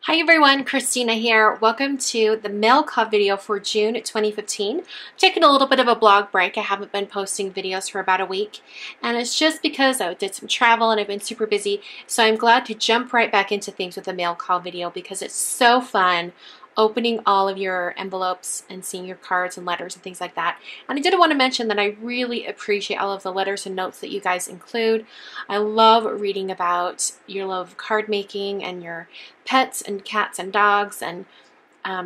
Hi everyone, Christina here. Welcome to the mail call video for June 2015. I'm taking a little bit of a blog break. I haven't been posting videos for about a week, and it's just because I did some travel and I've been super busy. So I'm glad to jump right back into things with the mail call video because it's so fun opening all of your envelopes and seeing your cards and letters and things like that. And I did want to mention that I really appreciate all of the letters and notes that you guys include. I love reading about your love of card making and your pets and cats and dogs and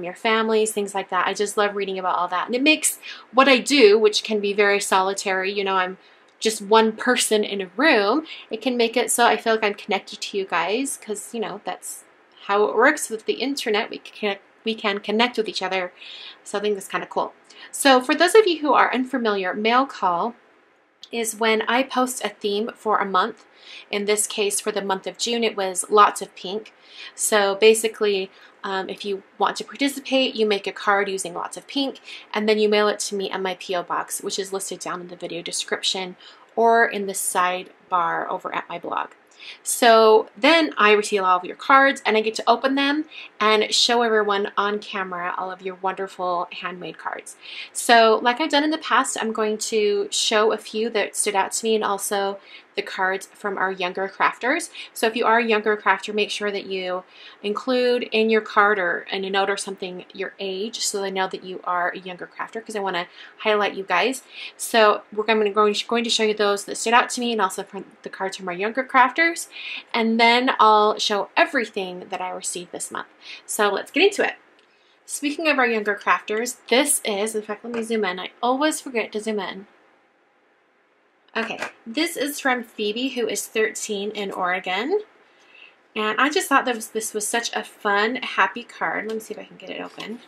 your families, things like that. I just love reading about all that. And it makes what I do, which can be very solitary, you know, I'm just one person in a room, it can make it so I feel like I'm connected to you guys because, you know, that's how it works with the internet. We can connect with each other. So I think that's kind of cool. So for those of you who are unfamiliar, mail call is when I post a theme for a month. In this case, for the month of June, it was lots of pink. So basically, if you want to participate, you make a card using lots of pink, and then you mail it to me at my P.O. box, which is listed down in the video description or in the sidebar over at my blog. So then I receive all of your cards and I get to open them and show everyone on camera all of your wonderful handmade cards. So like I've done in the past, I'm going to show a few that stood out to me and also the cards from our younger crafters. So if you are a younger crafter, make sure that you include in your card or in a note or something your age so they know that you are a younger crafter because I want to highlight you guys. So I'm going to show you those that stood out to me and also from the cards from our younger crafters. And then I'll show everything that I received this month. So let's get into it. Speaking of our younger crafters, this is, in fact, let me zoom in. I always forget to zoom in. Okay, this is from Phoebe, who is 13 in Oregon. And I just thought that this was such a fun, happy card. Let me see if I can get it open.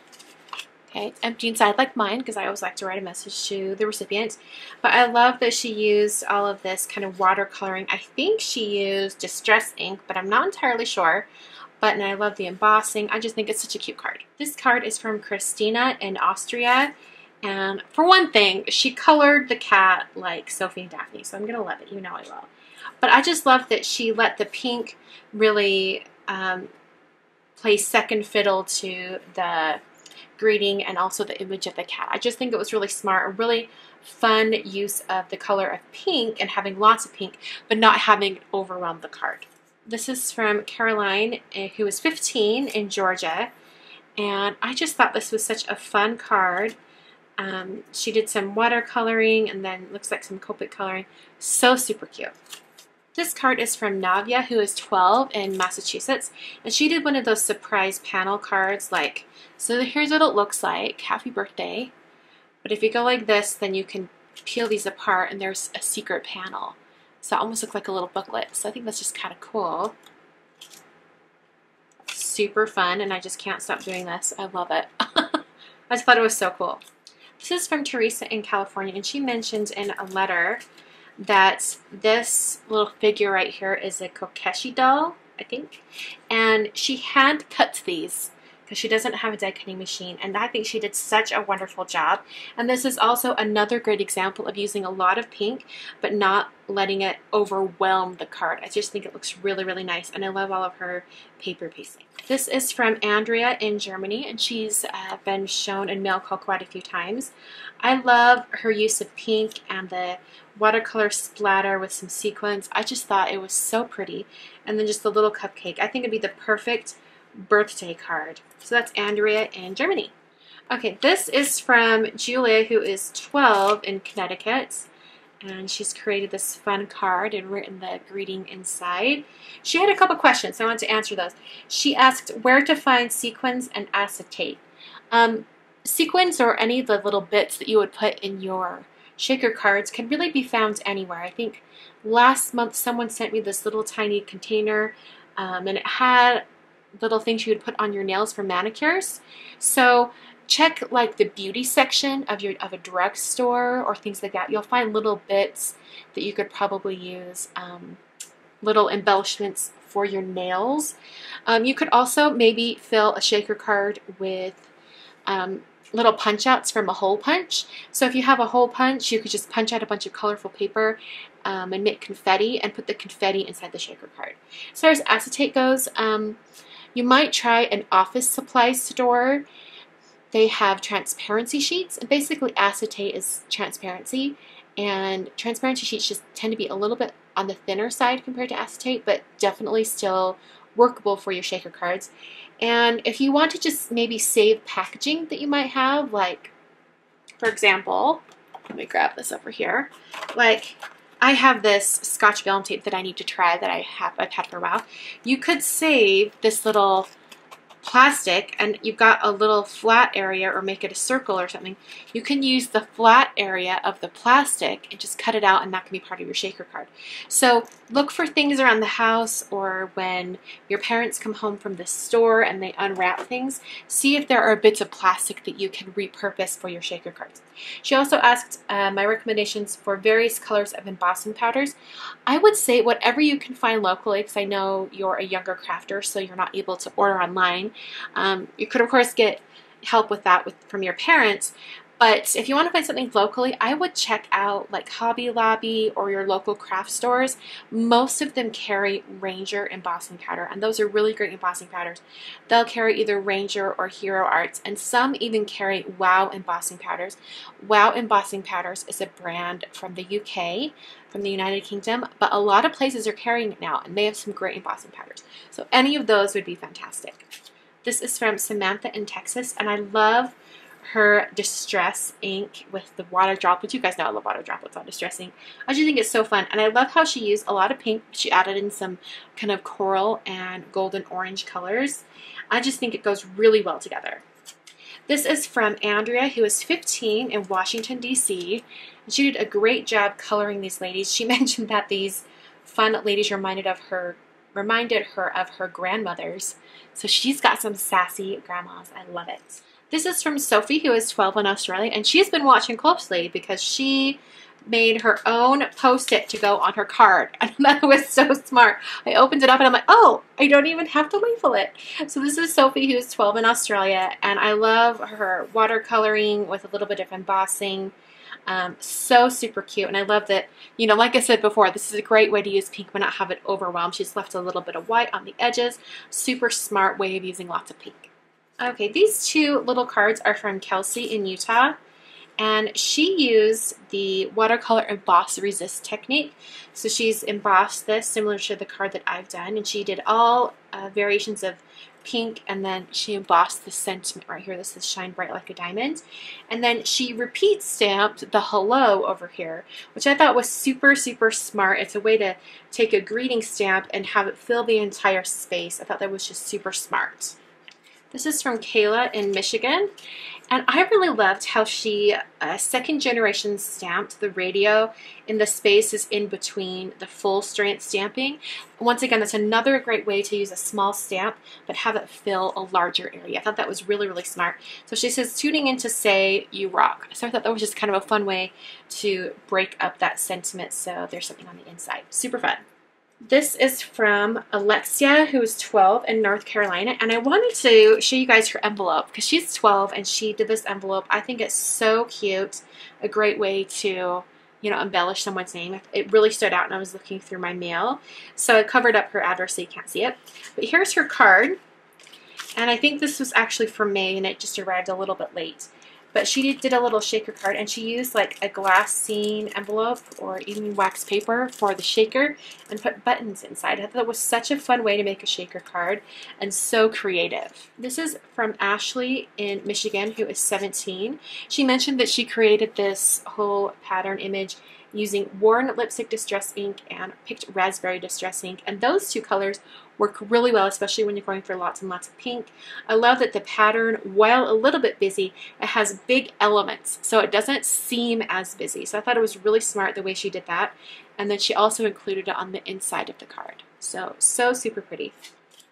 Okay, it's empty inside like mine because I always like to write a message to the recipient. But I love that she used all of this kind of watercoloring. I think she used Distress ink, but I'm not entirely sure. And I love the embossing. I just think it's such a cute card. This card is from Christina in Austria. And for one thing, she colored the cat like Sophie and Daphne, so I'm going to love it. You know I will. But I just love that she let the pink really play second fiddle to the greeting and also the image of the cat. I just think it was really smart, a really fun use of the color of pink and having lots of pink, but not having it overwhelm the card. This is from Caroline, who is 15 in Georgia. And I just thought this was such a fun card. She did some watercoloring and then looks like some Copic coloring. So super cute. This card is from Navia, who is 12 in Massachusetts, and she did one of those surprise panel cards like, so here's what it looks like, happy birthday. But if you go like this, then you can peel these apart and there's a secret panel. So it almost looks like a little booklet. So I think that's just kind of cool. Super fun, and I just can't stop doing this. I love it. I just thought it was so cool. This is from Teresa in California, and she mentioned in a letter that this little figure right here is a Kokeshi doll, I think. And she hand cuts these because she doesn't have a die cutting machine, and I think she did such a wonderful job. And this is also another great example of using a lot of pink but not letting it overwhelm the card. I just think it looks really, really nice, and I love all of her paper piecing. This is from Andrea in Germany, and she's been shown in mail call quite a few times. I love her use of pink and the watercolor splatter with some sequins. I just thought it was so pretty. And then just the little cupcake. I think it'd be the perfect birthday card. So that's Andrea in Germany. Okay, this is from Julia, who is 12 in Connecticut. And she's created this fun card and written the greeting inside. She had a couple questions, so I want to answer those. She asked where to find sequins and acetate. Sequins or any of the little bits that you would put in your shaker cards can really be found anywhere. I think last month someone sent me this little tiny container and it had little things you would put on your nails for manicures. So check like the beauty section of a drugstore or things like that. You'll find little bits that you could probably use, little embellishments for your nails. You could also maybe fill a shaker card with little punch outs from a hole punch. So if you have a hole punch, you could just punch out a bunch of colorful paper and make confetti and put the confetti inside the shaker card. As far as acetate goes, You might try an office supply store. They have transparency sheets, and basically acetate is transparency, and transparency sheets just tend to be a little bit on the thinner side compared to acetate, but definitely still workable for your shaker cards. And if you want to just maybe save packaging that you might have, like, for example, let me grab this over here, like, I have this Scotch vellum tape that I need to try that I've had for a while. You could save this little plastic and you've got a little flat area, or make it a circle or something. You can use the flat area of the plastic and just cut it out, and that can be part of your shaker card. So look for things around the house, or when your parents come home from the store and they unwrap things, see if there are bits of plastic that you can repurpose for your shaker cards. She also asked my recommendations for various colors of embossing powders. I would say whatever you can find locally, because I know you're a younger crafter, so you're not able to order online. You could, of course, get help with that from your parents, but if you want to find something locally, I would check out like Hobby Lobby or your local craft stores. Most of them carry Ranger embossing powder, and those are really great embossing powders. They'll carry either Ranger or Hero Arts, and some even carry Wow embossing powders. Wow embossing powders is a brand from the UK, from the United Kingdom, but a lot of places are carrying it now, and they have some great embossing powders. So any of those would be fantastic. This is from Samantha in Texas, and I love her Distress ink with the water droplets. You guys know I love water droplets on Distress ink. I just think it's so fun, and I love how she used a lot of pink. She added in some kind of coral and golden orange colors. I just think it goes really well together. This is from Andrea, who is 15 in Washington, D.C. She did a great job coloring these ladies. She mentioned that these fun ladies reminded her of her grandmothers. So she's got some sassy grandmas. I love it. This is from Sophie, who is 12 in Australia, and she's been watching closely because she made her own Post-it to go on her card. And that was so smart. I opened it up and I'm like, oh, I don't even have to label it. So this is Sophie, who is 12 in Australia, and I love her watercoloring with a little bit of embossing. So super cute, and I love that, you know, like I said before, this is a great way to use pink but not have it overwhelmed. She's left a little bit of white on the edges. Super smart way of using lots of pink. Okay, these two little cards are from Kelsey in Utah, and she used the watercolor emboss resist technique. So she's embossed this similar to the card that I've done, and she did all variations of pink, and then she embossed the sentiment right here. This is shine bright like a diamond. And then she repeat stamped the hello over here, which I thought was super, super smart. It's a way to take a greeting stamp and have it fill the entire space. I thought that was just super smart. This is from Kayla in Michigan, and I really loved how she second generation stamped the radio in the spaces in between the full strength stamping. Once again, that's another great way to use a small stamp but have it fill a larger area. I thought that was really, really smart. So she says, tuning in to say you rock. So I thought that was just kind of a fun way to break up that sentiment so there's something on the inside. Super fun. This is from Alexia, who is 12 in North Carolina, and I wanted to show you guys her envelope because she's 12 and she did this envelope. I think it's so cute, a great way to, you know, embellish someone's name. It really stood out when I was looking through my mail, so I covered up her address so you can't see it. But here's her card, and I think this was actually for May, and it just arrived a little bit late. But she did a little shaker card, and she used like a glassine envelope or even wax paper for the shaker and put buttons inside. I thought that was such a fun way to make a shaker card and so creative. This is from Ashley in Michigan, who is 17. She mentioned that she created this whole pattern image using Worn Lipstick Distress ink and Picked Raspberry Distress ink, and those two colors work really well, especially when you're going for lots and lots of pink. I love that the pattern, while a little bit busy, it has big elements, so it doesn't seem as busy. So I thought it was really smart the way she did that, and then she also included it on the inside of the card. So super pretty.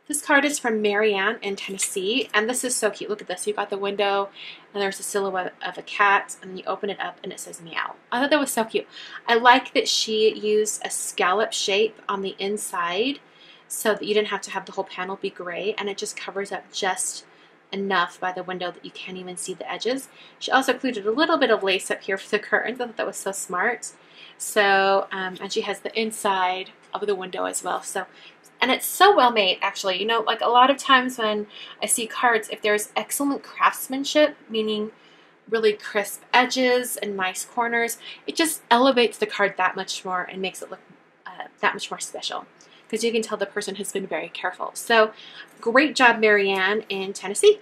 This card is from Marianne in Tennessee, and this is so cute. Look at this. You've got the window, and there's a silhouette of a cat, and then you open it up, and it says meow. I thought that was so cute. I like that she used a scallop shape on the inside so that you didn't have to have the whole panel be gray, and it just covers up just enough by the window that you can't even see the edges. She also included a little bit of lace up here for the curtains. I thought that was so smart. So, and she has the inside of the window as well. So And it's so well made, actually. You know, like a lot of times when I see cards, if there's excellent craftsmanship, meaning really crisp edges and nice corners, it just elevates the card that much more and makes it look that much more special, because you can tell the person has been very careful. So great job, Marianne in Tennessee.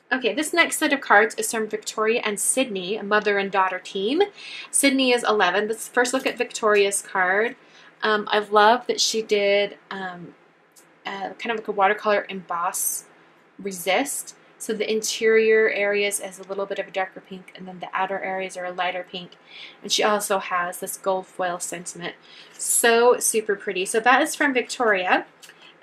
Okay, this next set of cards is from Victoria and Sydney, a mother and daughter team. Sydney is 11. Let's first look at Victoria's card. I love that she did kind of like a watercolor emboss resist. So the interior areas is a little bit of a darker pink, and then the outer areas are a lighter pink. And she also has this gold foil sentiment. So super pretty. So that is from Victoria.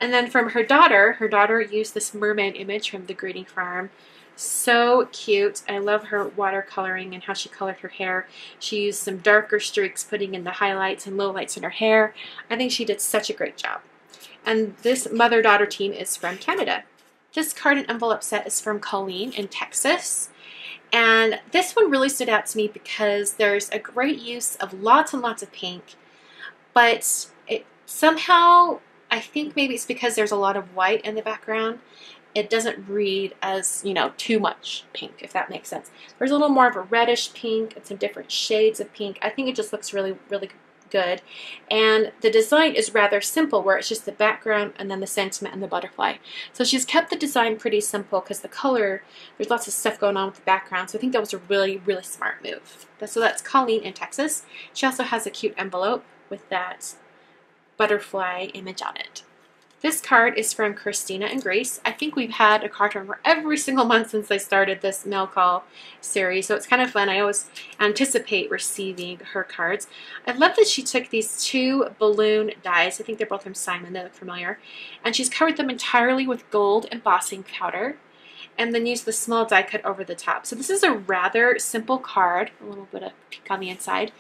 And then from her daughter used this mermaid image from the Greeting Farm. So cute. I love her watercoloring and how she colored her hair. She used some darker streaks, putting in the highlights and lowlights in her hair. I think she did such a great job. And this mother-daughter team is from Canada. This card and envelope set is from Colleen in Texas. And this one really stood out to me because there's a great use of lots and lots of pink, but it somehow, I think maybe it's because there's a lot of white in the background, it doesn't read as, you know, too much pink, if that makes sense. There's a little more of a reddish pink and some different shades of pink. I think it just looks really, really good. And the design is rather simple, where it's just the background and then the sentiment and the butterfly. So she's kept the design pretty simple because the color, there's lots of stuff going on with the background. So I think that was a really, really smart move. So that's Colleen in Texas. She also has a cute envelope with that butterfly image on it. This card is from Christina and Grace. I think we've had a card from her every single month since I started this mail call series, so it's kind of fun. I always anticipate receiving her cards. I love that she took these two balloon dies. I think they're both from Simon. They look familiar. And she's covered them entirely with gold embossing powder, and then used the small die cut over the top. So this is a rather simple card, a little bit of pink on the inside,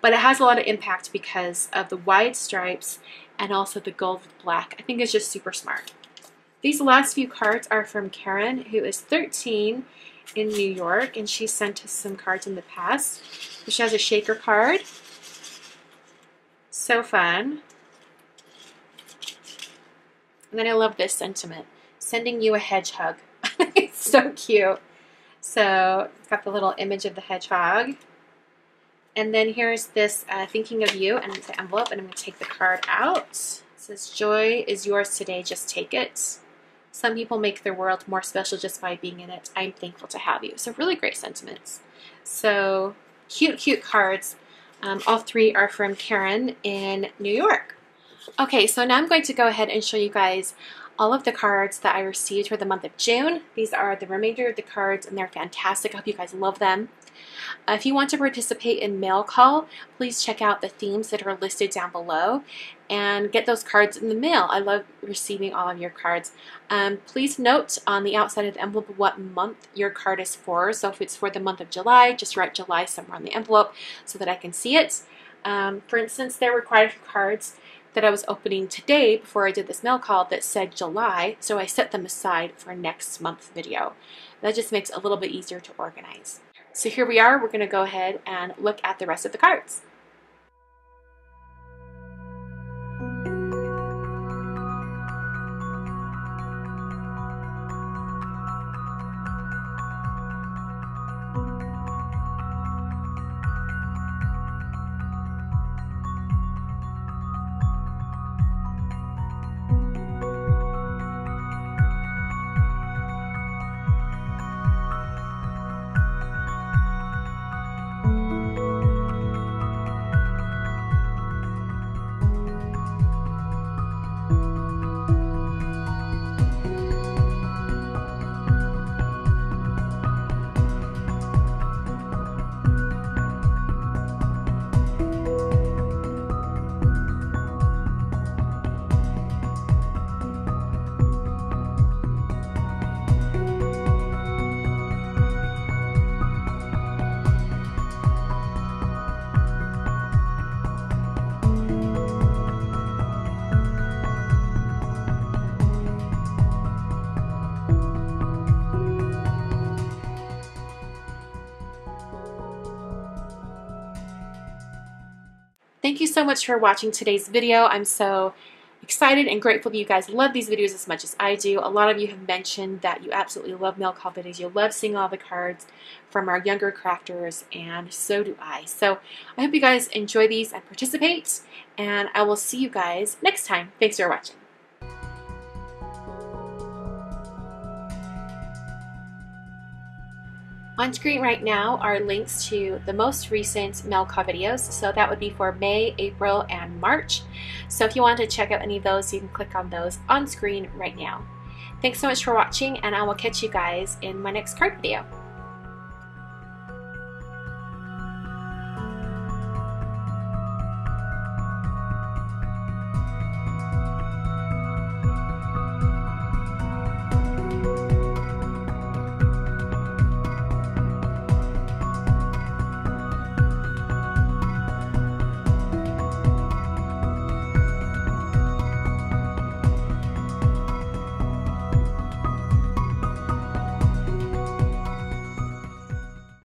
but it has a lot of impact because of the wide stripes and also the gold with black. I think it's just super smart. These last few cards are from Karen, who is 13 in New York, and she sent us some cards in the past. She has a shaker card. So fun. And then I love this sentiment, sending you a hedgehog. It's so cute. So it's got the little image of the hedgehog. And then here's this thinking of you, and it's an envelope, and I'm going to take the card out. It says, joy is yours today, just take it. Some people make their world more special just by being in it. I'm thankful to have you. So really great sentiments. So cute, cute cards. All three are from Karen in New York. Okay, so now I'm going to go ahead and show you guys all of the cards that I received for the month of June. These are the remainder of the cards, and they're fantastic. I hope you guys love them. If you want to participate in Mail Call, please check out the themes that are listed down below and get those cards in the mail. I love receiving all of your cards. Please note on the outside of the envelope what month your card is for. So if it's for the month of July, just write July somewhere on the envelope so that I can see it. For instance, there were quite a few cards that I was opening today before I did this mail call that said July, so I set them aside for next month's video. That just makes it a little bit easier to organize. So here we are. We're going to go ahead and look at the rest of the cards. Thank you so much for watching today's video. I'm so excited and grateful that you guys love these videos as much as I do. A lot of you have mentioned that you absolutely love mail call videos. You love seeing all the cards from our younger crafters, and so do I. So I hope you guys enjoy these and participate, and I will see you guys next time. Thanks for watching. On screen right now are links to the most recent mail call videos, so that would be for May, April, and March. So if you want to check out any of those, you can click on those on screen right now. Thanks so much for watching, and I will catch you guys in my next card video.